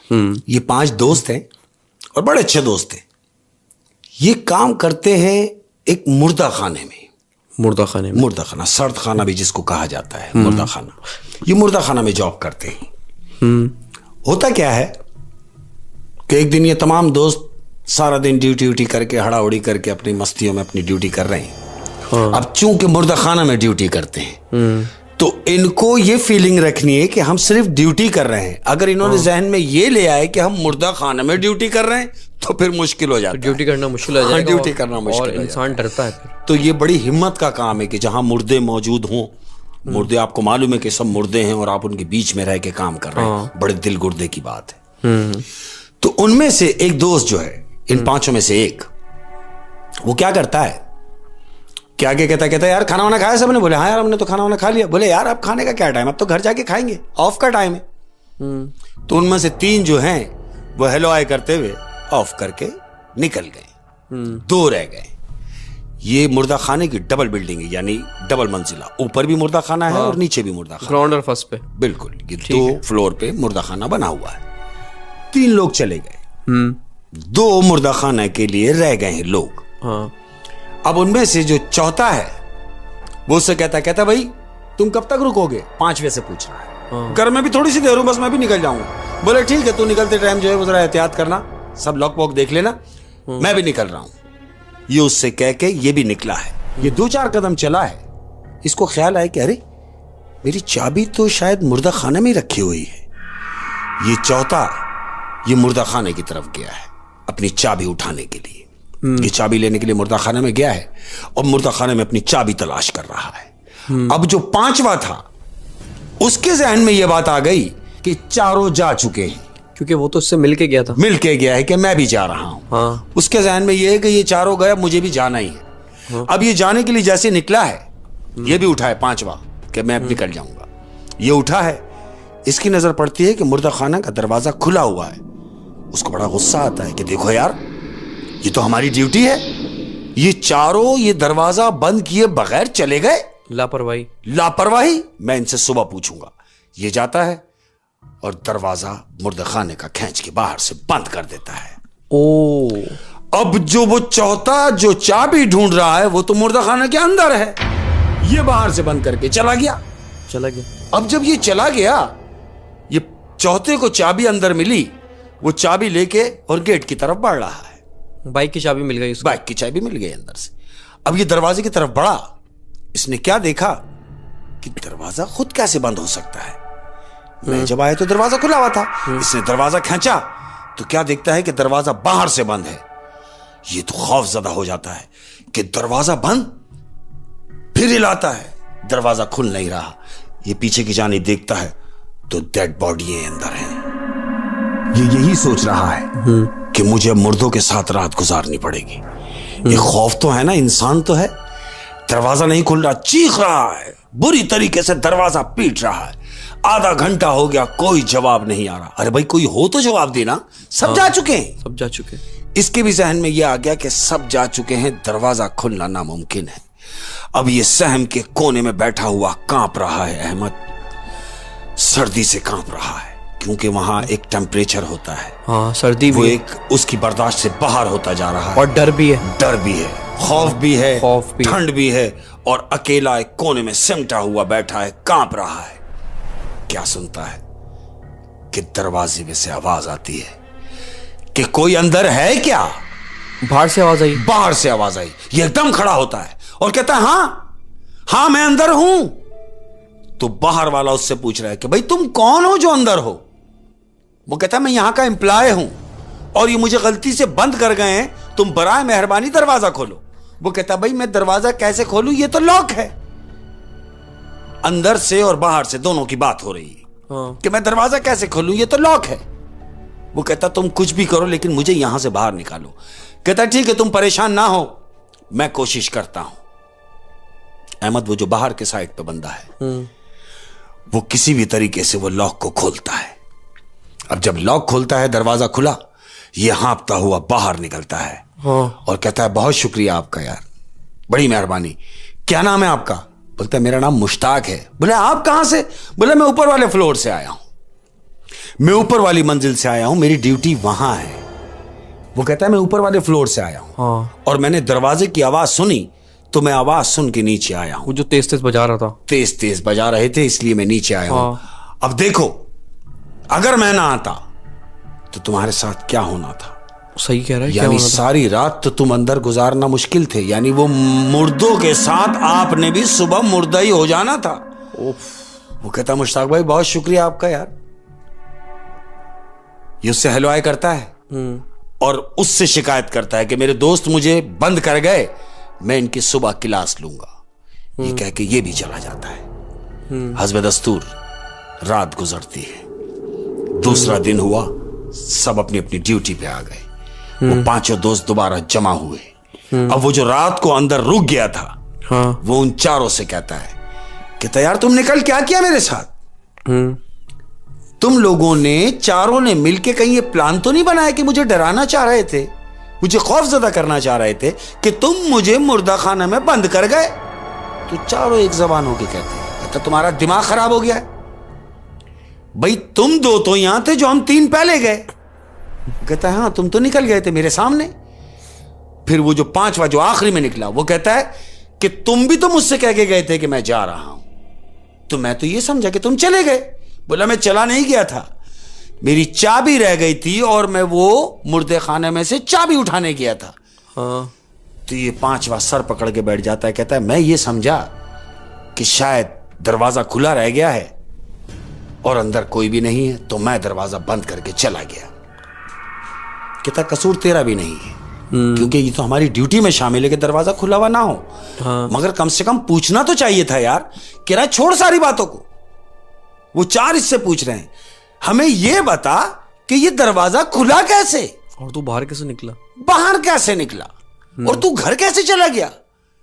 ये 5 दोस्त हैं और बड़े अच्छे दोस्त हैं। ये काम करते हैं एक मुर्दा खाने में। मुर्दा खाना, सर्द खाना भी जिसको कहा जाता है, मुर्दा खाना। ये मुर्दा खाना में जॉब करते हैं। होता क्या है कि एक दिन ये तमाम दोस्त सारा दिन ड्यूटी करके, हड़ाउड़ी करके अपनी मस्तियों में अपनी ड्यूटी कर रहे हैं। अब चूंकि मुर्दा खाना में ड्यूटी करते हैं तो इनको ये फीलिंग रखनी है कि हम सिर्फ ड्यूटी कर रहे हैं। अगर इन्होंने जहन में ये ले आए कि हम मुर्दा खाना में ड्यूटी कर रहे हैं तो फिर मुश्किल हो जाता है। ड्यूटी करना मुश्किल हो जाएगा। ड्यूटी करना मुश्किल और इंसान डरता है फिर। तो ये बड़ी हिम्मत का काम है कि जहां मुर्दे मौजूद हों, मुर्दे आपको मालूम है कि सब मुर्दे हैं और आप उनके बीच में रह के काम कर रहे हैं, बड़े दिल गुर्दे की बात है। तो उनमें से एक दोस्त जो है, इन 5 में से एक, वो क्या करता है, क्या कहता है यार खाना वाना खाया सबने? बोले हाँ यार हमने तो खाना वाना खा लिया। बोले यार अब खाने का क्या टाइम, अब तो घर जाके खाएंगे, ऑफ का टाइम है। तो उनमें से 3 जो हैं वो हेलो आए करते हुए ऑफ करके निकल गए। 2 रह गए। ये मुर्दा खाने की डबल बिल्डिंग है, यानी डबल मंजिला, ऊपर भी मुर्दा खाना है और नीचे भी मुर्दा खाना, ग्राउंड और फर्स्ट पे। बिल्कुल, ये 2 फ्लोर पे मुर्दा खाना बना हुआ है। 3 लोग चले गए, 2 मुर्दा खाना के लिए रह गए हैं लोग। अब उनमें से जो चौथा है वो उससे कहता भाई तुम कब तक रुकोगे? 5वें से पूछ रहा है। घर में भी थोड़ी सी देर हूं, बस मैं भी निकल जाऊंगा। बोले ठीक है, तू निकलते टाइम जो है वो जरा एहतियात करना, सब लॉक वॉक देख लेना, मैं भी निकल रहा हूं। ये उससे कह के ये भी निकला है। ये 2-4 कदम चला है, इसको ख्याल आया कि अरे मेरी चाबी तो शायद मुर्दा खाने में रखी हुई है। ये चौथा ये मुर्दा खाने की तरफ गया है अपनी चाबी उठाने के लिए। ये चाबी लेने के लिए मुर्दा खाने में गया है और मुर्दा खाने में अपनी चाबी तलाश कर रहा है। अब जो 5वां था उसके जहन में यह बात आ गई कि चारों जा चुके हैं, क्योंकि वो तो उससे मिलके गया था। मिलके गया है कि मैं भी जा रहा हूं। उसके जहन में यह है कि ये चारों गए, मुझे भी जाना ही है। अब ये जाने के लिए जैसे निकला है, ये भी उठा है 5वां कि मैं अब निकल जाऊंगा। ये उठा है, इसकी नजर पड़ती है कि मुर्दा खाना का दरवाजा खुला हुआ है। उसको बड़ा गुस्सा आता है कि देखो यार, ये तो हमारी ड्यूटी है, ये चारों ये दरवाजा बंद किए बगैर चले गए। लापरवाही, मैं इनसे सुबह पूछूंगा। ये जाता है और दरवाजा मुर्दा खाने का खींच के बाहर से बंद कर देता है। अब जो वो चौथा जो चाबी ढूंढ रहा है वो तो मुर्दा खाना के अंदर है, ये बाहर से बंद करके चला गया। अब जब ये चला गया, ये चौथे को चाबी अंदर मिली, वो चाबी लेके और गेट की तरफ बढ़ रहा है। बाइक की चाबी मिल गई उसको। बाइक की चाबी मिल गई अंदर से। अब ये दरवाजे की तरफ बढ़ा, इसने क्या देखा कि दरवाजा खुद कैसे बंद हो सकता है। मैं जब आया तो दरवाजा खुला हुआ था। इसने दरवाजा खींचा तो क्या देखता है कि दरवाजा बाहर से बंद है। ये तो खौफजदा हो जाता है कि दरवाजा बंद, फिर हिलाता है, दरवाजा खुल नहीं रहा। ये पीछे की जानिब देखता है तो डेड बॉडी अंदर है। ये यही सोच रहा है कि मुझे मुर्दों के साथ रात गुजारनी पड़ेगी। ये खौफ तो है ना, इंसान तो है। दरवाजा नहीं खुल रहा, चीख रहा है, बुरी तरीके से दरवाजा पीट रहा है। आधा घंटा हो गया, कोई जवाब नहीं आ रहा। अरे भाई कोई हो तो जवाब देना, सब जा चुके हैं। इसके भी जहन में यह आ गया कि सब जा चुके हैं, दरवाजा खुलना नामुमकिन है। अब ये सहम के कोने में बैठा हुआ कांप रहा है। अहमद सर्दी से कांप रहा है क्योंकि वहां एक टेम्परेचर होता है। सर्दी वो भी एक उसकी बर्दाश्त से बाहर होता जा रहा है। और डर भी है, खौफ भी है, ठंड भी है, और अकेला एक कोने में सिमटा हुआ बैठा है, कांप रहा है। क्या सुनता है कि दरवाजे में से आवाज आती है कि कोई अंदर है क्या? बाहर से आवाज आई। ये एकदम खड़ा होता है और कहता है हाँ मैं अंदर हूं। तो बाहर वाला उससे पूछ रहा है कि भाई तुम कौन हो जो अंदर हो? वो कहता है मैं यहां का एम्प्लॉय हूं और ये मुझे गलती से बंद कर गए हैं, तुम बराए मेहरबानी दरवाजा खोलो। वो कहता भाई मैं दरवाजा कैसे खोलूं, ये तो लॉक है। अंदर से और बाहर से दोनों की बात हो रही है कि मैं दरवाजा कैसे खोलूं, ये तो लॉक है। वो कहता तुम कुछ भी करो लेकिन मुझे यहां से बाहर निकालो। कहता ठीक है तुम परेशान ना हो, मैं कोशिश करता हूं। अहमद वो जो बाहर के साइड पे बंदा है वो किसी भी तरीके से वो लॉक को खोलता है। अब जब लॉक खोलता है, दरवाजा खुला, ये हाँपता हुआ बाहर निकलता है और कहता है बहुत शुक्रिया आपका यार, बड़ी मेहरबानी। क्या नाम है आपका? बोलता है मेरा नाम मुश्ताक है। बोले आप कहां से? बोले मैं ऊपर वाले फ्लोर से आया हूं। मैं ऊपर वाली मंजिल से आया हूं, मेरी ड्यूटी वहां है। वो कहता है मैं ऊपर वाले फ्लोर से आया हूं। हाँ। और मैंने दरवाजे की आवाज सुनी तो मैं आवाज सुन के नीचे आया हूं। वो जो तेज तेज बजा रहा था। तेज तेज बजा रहे थे इसलिए मैं नीचे आया हूं। हाँ। अब देखो, अगर मैं ना आता तो तुम्हारे साथ क्या होना था। सही कह रहा है। क्या यानी होना था? सारी रात तो तुम अंदर गुजारना मुश्किल थे। यानी वो मुर्दों के साथ आपने भी सुबह मुर्दा ही हो जाना था। वो कहता मुश्ताक भाई बहुत शुक्रिया आपका यार। ये उससे हलवाई करता है और उससे शिकायत करता है कि मेरे दोस्त मुझे बंद कर गए, मैं इनकी सुबह क्लास लूंगा। ये कह के ये भी चला जाता है। हस्ब दस्तूर रात गुजरती है। दूसरा दिन हुआ, सब अपनी अपनी ड्यूटी पे आ गए। वो पांचों दोस्त दोबारा जमा हुए। अब वो जो रात को अंदर रुक गया था, हाँ। वो उन चारों से कहता है कि यार तुमने कल क्या किया मेरे साथ। तुम लोगों ने चारों ने मिलके कहीं ये प्लान तो नहीं बनाया कि मुझे डराना चाह रहे थे, मुझे खौफजदा करना चाह रहे थे कि तुम मुझे मुर्दा खाना में बंद कर गए। तो चारों एक जबान होके कहते तुम्हारा दिमाग खराब हो गया है भाई, तुम दो तो यहां थे जो हम तीन पहले गए। कहता है हाँ तुम तो निकल गए थे मेरे सामने। फिर वो जो पांचवा जो आखिरी में निकला वो कहता है कि तुम भी तो मुझसे कह के गए थे कि मैं जा रहा हूं, तो मैं तो ये समझा कि तुम चले गए। बोला मैं चला नहीं गया था, मेरी चाबी रह गई थी और मैं वो मुर्दे खाने में से चाबी उठाने गया था। हाँ। तो ये पांचवा सर पकड़ के बैठ जाता है, कहता है मैं ये समझा कि शायद दरवाजा खुला रह गया है और अंदर कोई भी नहीं है, तो मैं दरवाजा बंद करके चला गया। कहता कसूर तेरा भी नहीं है, क्योंकि ये तो हमारी ड्यूटी में शामिल है कि दरवाजा खुला हुआ ना हो। हाँ। मगर कम से कम पूछना तो चाहिए था यार। कह रहा छोड़ सारी बातों को। वो चार इससे पूछ रहे हैं हमें ये बता कि ये दरवाजा खुला कैसे, और तू बाहर कैसे निकला, बाहर कैसे निकला, और तू घर कैसे चला गया।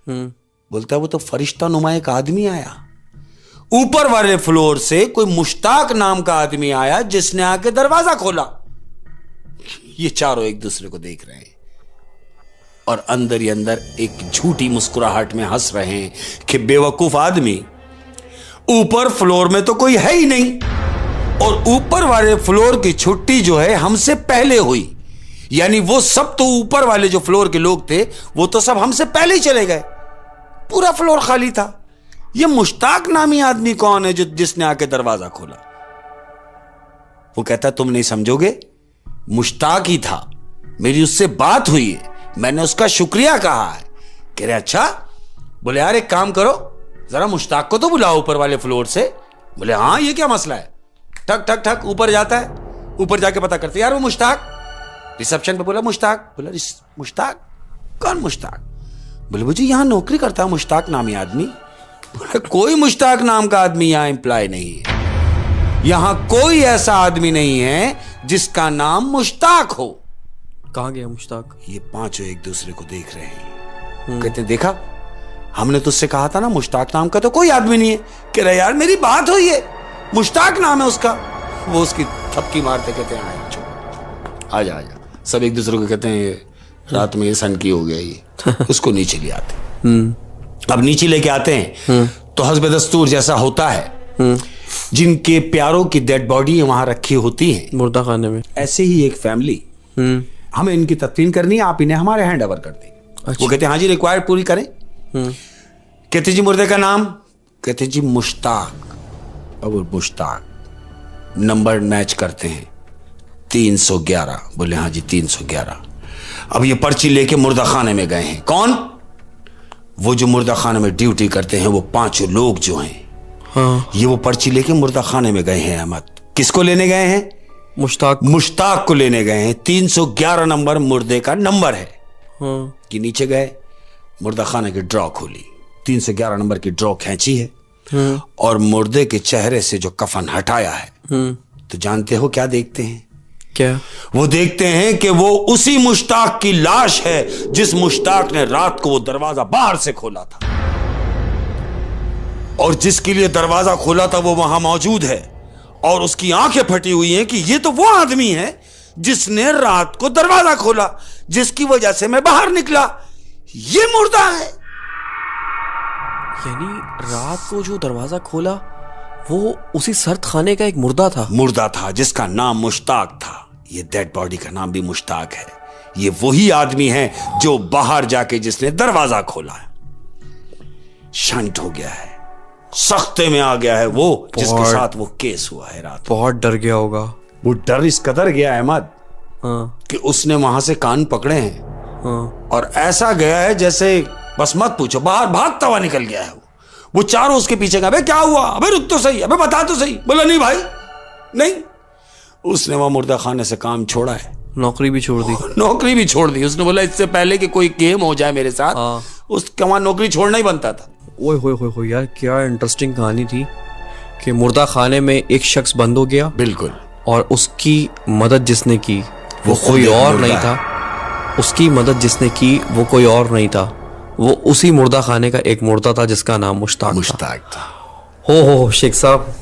बोलता है वो तो फरिश्ता नुमा एक आदमी आया, ऊपर वाले फ्लोर से कोई मुश्ताक नाम का आदमी आया जिसने आके दरवाजा खोला। ये चारों एक दूसरे को देख रहे हैं और अंदर ही अंदर एक झूठी मुस्कुराहट में हंस रहे हैं कि बेवकूफ आदमी, ऊपर फ्लोर में तो कोई है ही नहीं और ऊपर वाले फ्लोर की छुट्टी जो है हमसे पहले हुई। यानी वो सब तो ऊपर वाले जो फ्लोर के लोग थे वो तो सब हमसे पहले ही चले गए, पूरा फ्लोर खाली था। ये मुश्ताक नामी आदमी कौन है जो जिसने आके दरवाजा खोला। वो कहता तुम नहीं समझोगे, मुश्ताक ही था, मेरी उससे बात हुई है, मैंने उसका शुक्रिया कहा है। कह रहे अच्छा। बोले यार एक काम करो, जरा मुश्ताक को तो बुलाओ ऊपर वाले फ्लोर से। बोले हाँ ये क्या मसला है। ठक ठक ठक ऊपर जाता है, ऊपर जाके पता करते यार वो मुश्ताक। रिसेप्शन पे बोला मुश्ताक। बोला मुश्ताक कौन मुश्ताक। बोले मुझे यहां नौकरी करता है मुश्ताक नामी आदमी। बोले कोई मुश्ताक नाम का आदमी यहां एम्प्लॉय नहीं है, यहां कोई ऐसा आदमी नहीं है जिसका नाम मुश्ताक हो। कहां गया मुश्ताक। ये पांचों एक दूसरे को देख रहे हैं। कहते देखा हमने तुझसे कहा था ना मुश्ताक नाम का तो कोई आदमी नहीं है। कह रहे यार मेरी बात हुई है, मुश्ताक नाम है उसका। वो उसकी थपकी मारते कहते हैं आजा आजा। सब एक दूसरे को कहते हैं रात में ये सन की हो गया ये। उसको नीचे ले आते। अब नीचे लेके आते हैं तो हस्ब दस्तूर जैसा होता है, जिनके प्यारों की डेड बॉडी वहां रखी होती है मुर्दा खाने में, ऐसे ही एक फैमिली हमें इनकी तदफीन करनी है, आप इन्हें हमारे हैंड ओवर कर दें। अच्छा। वो कहते हैं हाँ जी रिक्वायर्ड पूरी करें। कहते जी मुर्दे का नाम। कहते जी मुश्ताक। अब मुश्ताक नंबर मैच करते हैं 311। बोले हाँ जी 311। अब ये पर्ची लेके मुर्दा खाने में गए हैं। कौन? वो जो मुर्दा खाने में ड्यूटी करते हैं वो पांचों लोग जो हैं। हाँ। ये वो पर्ची लेके मुर्दा खाने में गए हैं। अहमद किसको लेने गए हैं? मुश्ताक को लेने गए हैं। 311 नंबर मुर्दे का नंबर है। हाँ। कि नीचे गए, मुर्दा खाने की ड्रॉ खोली, 311 नंबर की ड्रॉ खींची है और मुर्दे के चेहरे से जो कफन हटाया है, तो जानते हो क्या देखते हैं? क्या? वो देखते हैं कि वो उसी मुश्ताक की लाश है जिस मुश्ताक ने रात को वो दरवाजा बाहर से खोला था, और जिसके लिए दरवाजा खोला था वो वहां मौजूद है और उसकी आंखें फटी हुई हैं कि ये तो वो आदमी है जिसने रात को दरवाजा खोला, जिसकी वजह से मैं बाहर निकला, ये मुर्दा है। यानी रात को जो दरवाजा खोला वो उसी सर्द खाने का एक मुर्दा था। मुर्दा था जिसका नाम मुश्ताक था। ये डेड बॉडी का नाम भी मुश्ताक है। ये वही आदमी है जो बाहर जाके जिसने दरवाजा खोला है। शंट हो गया है, सख्ते में आ गया है वो जिसके साथ वो केस हुआ है रात। बहुत डर गया होगा। वो डर इस कदर गया अहमद हाँ कि उसने वहां से कान पकड़े हैं हाँ। और ऐसा गया है जैसे बस मत पूछो, बाहर भागता हुआ निकल गया है वो चारों उसके पीछे का, अबे क्या हुआ, अबे रुक तो सही, अबे बता तो सही। बोला नहीं भाई नहीं। उसने वहां मुर्दा खाने से काम छोड़ा है, नौकरी भी छोड़ दी। नौकरी भी छोड़ दी। उसने बोला इससे पहले कि कोई गेम हो जाए मेरे साथ, हाँ। उसका वहां नौकरी छोड़ना ही बनता था। ओए होए होए होए यार, क्या इंटरेस्टिंग कहानी थी कि मुर्दा खाने में एक शख्स बंद हो गया बिल्कुल, और उसकी मदद जिसने की वो खुद कोई एक और मुर्दा नहीं है। था। उसकी मदद जिसने की वो कोई और नहीं था, वो उसी मुर्दा खाने का एक मुर्दा था जिसका नाम मुश्ताक था। मुश्ताक था। हो शेख साहब,